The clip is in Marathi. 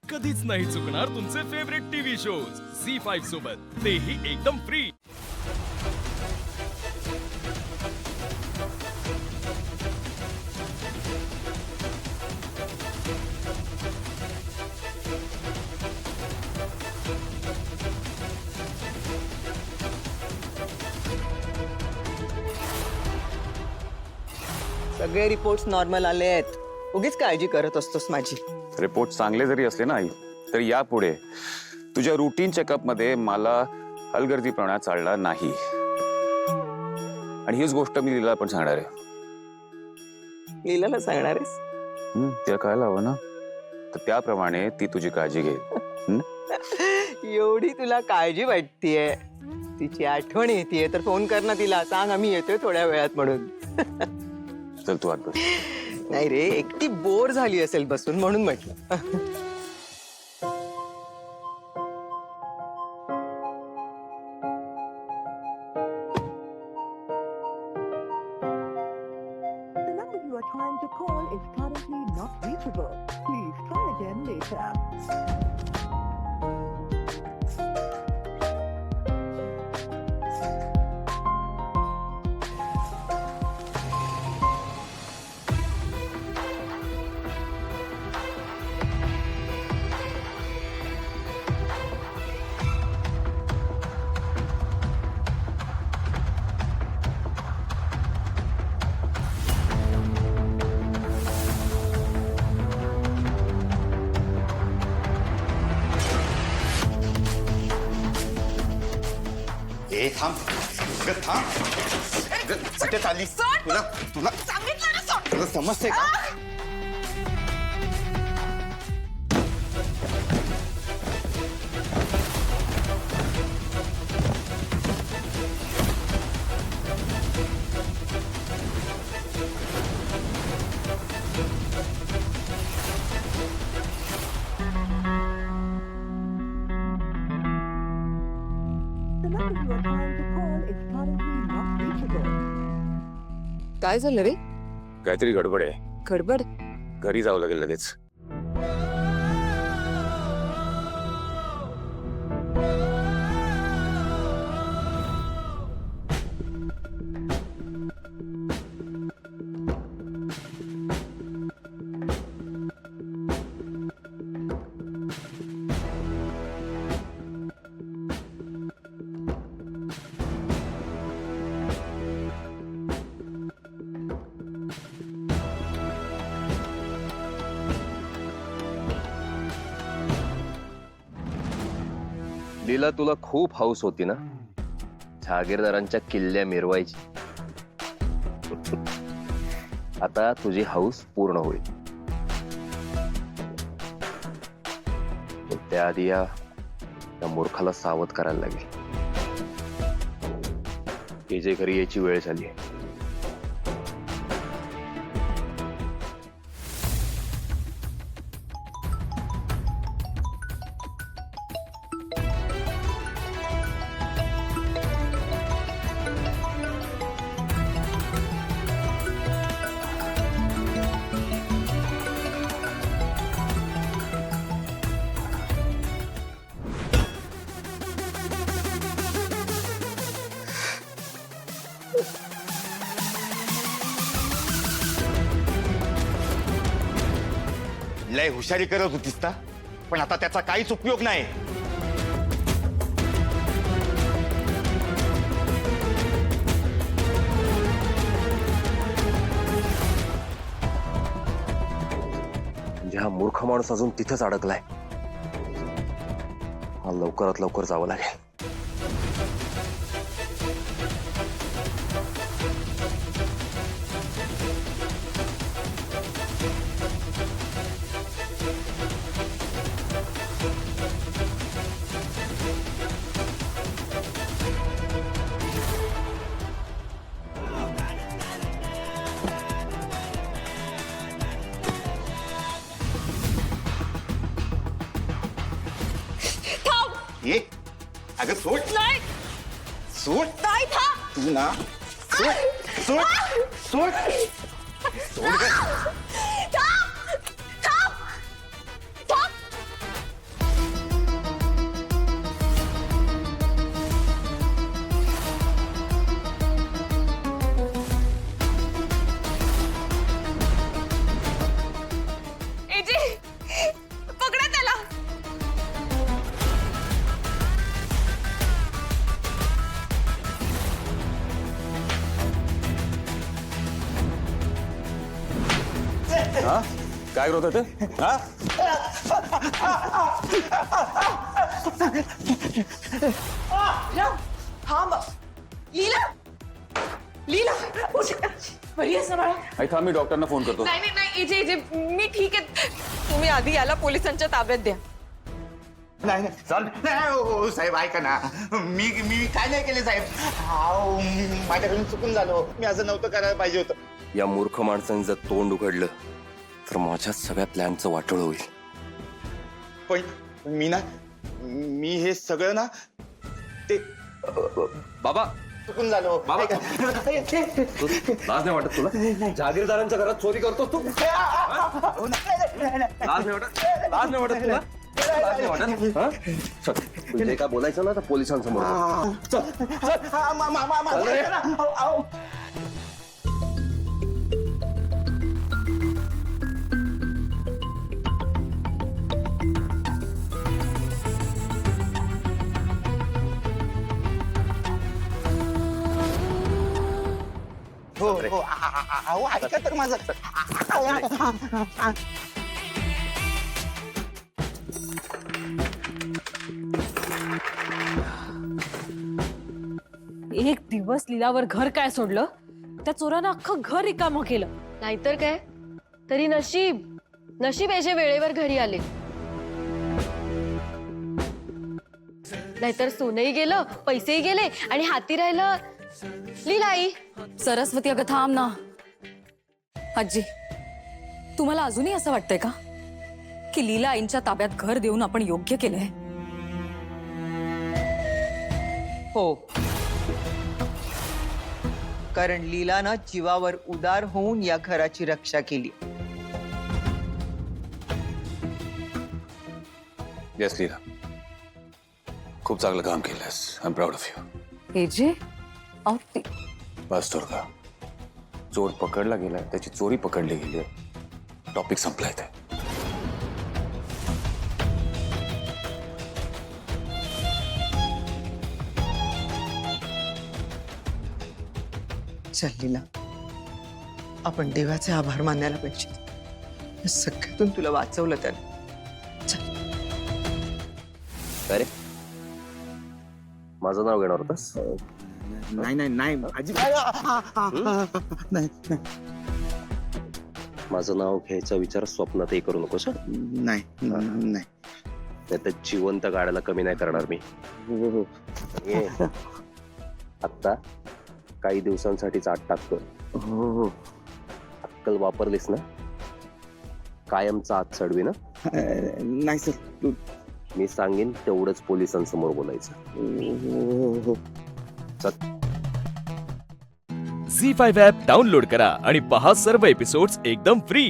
कधीच नाही चुकणार तुमचे फेवरेट टीव्ही शोज झी5 सोबत, तेही एकदम फ्री। सगळे रिपोर्ट्स नॉर्मल आले आहेत। उगीच काळजी करत असतोस माझी। रिपोर्ट चांगले जरी असले ना आई, तर यापुढे तुझ्या रूटीन चेकअप मध्ये मला हलगर्जीपणा चालणार नाही। आणि हीच गोष्ट मी लीला पण सांगणार आहे। लीलाला सांगणार आहेस? तिला कळायला हवं ना, तर त्याप्रमाणे ती तुझी काळजी घेईल। एवढी तुला काळजी वाटतीये, तिची आठवण येतेय, तर फोन कर ना तिला, सांग आम्ही येतोय थोड्या वेळात म्हणून। चल तू आत बस। नाही रे, एकटी बोर झाली असेल बसून म्हणून म्हटलं। The number you are trying to call is currently not reachable. Please try again later. ए थांब, अगं थांब, अगं कुठे चाललीस? तुला तुला तुला समजते का? The number you are trying to call is currently not reachable. काय झालं रे? काहीतरी गडबड आहे, गडबड? घरी जावं लागेल लगेच। लीला, तुला खूप हौस होती ना जहागीरदारांच्या किल्ल्या मिरवायची। आता तुझी हौस पूर्ण होईल। पण त्याआधी या मूर्खाला सावध करायला लागेल। हे जे घरी यायची वेळ झाली आहे। लय हुशारी करत होतीस ना, पण आता त्याचा काहीच उपयोग नाही। म्हणजे हा मूर्ख माणूस अजून तिथेच अडकलाय। हा लवकरात लवकर जावं लागेल। ये अगं सोड, नाही सोड, नाही थांब तू ना सोड, सोड, सोड, सोड गं. थांब थांब थांब हा काय करत होते हा थांब लीला लीला बरी आहेस ना बाळा? आई थांब मी डॉक्टरना फोन करतो नाही नाही नाही इजे इजे मी ठीक आहे. तुम्ही आधी याला पोलिसांच्या ताब्यात द्या. नाही नाही चाल नाही हो साहेब ऐका ना मी मी काय नाही केले साहेब अहो, माझ्याकडून चुकून झालो मी असं नव्हतं करायला पाहिजे होतं या मूर्ख माणसाने जर तोंड उघडलं तर माझ्या सगळ्या प्लॅनचं वाटोळ होईल. पण मी हे सगळं ना ते बाबा चुकून झालो बाबा. ऐका. लाज नाही वाटत तुला? जहागीरदारांच्या घरात चोरी करतोस तू? लाज नाही वाटत? लाज नाही वाटत तुला? लाज नाही वाटत? हा? चल, तू जे काय बोलायचं ना तर पोलिसांसमोर बोल. हा, चल रे. ऐका ना. अहो, अहो. हो हो अहो ऐका तर माझं एक दिवस लीलावर घर काय सोडलं, त्या चोरानं अख्खं घर रिकामं केलं. नाहीतर काय, तरी नशीब नशीब याचे वेळेवर घरी आले. नाहीतर सोनंही गेलं, पैसेही गेले आणि हाती राहिलं लीलाई. सरस्वती अगं थांब ना. आजी, तुम्हाला अजूनही असं वाटतंय का की लीला आईंच्या ताब्यात घर देऊन आपण योग्य केलंय? हो, कारण लीलानं जीवावर उदार होऊन या घराची रक्षा केली. येस लीला खूप चांगलं काम केलंस. I am proud of you. एजे बस दुर्गा, चोर पकडला गेलाय, त्याची चोरी पकडली गेली आहे. टॉपिक संपलाय ते. चल लीला, आपण देवाचे आभार मानायला पाहिजे. या सगळ्यातून तुला वाचवलं त्याने. काय रे, माझं नाव घेणार होतास? नाही नाही नाही नाही माझं नाव घ्यायचा विचार स्वप्नातही करू नकोस. नाही नाही नाही तर जिवंत गाड्याला कमी नाही करणार मी. ये. आत्ता काही दिवसांसाठीच आत टाकतो. अक्कल वापरलीस ना, कायमचा आत चढवी ना. नाही सर मी सांगेन तेवढंच पोलिसांसमोर बोलायचं. चल. झी5 ॲप डाउनलोड करा आणि पहा सर्व एपिसोड्स एकदम फ्री.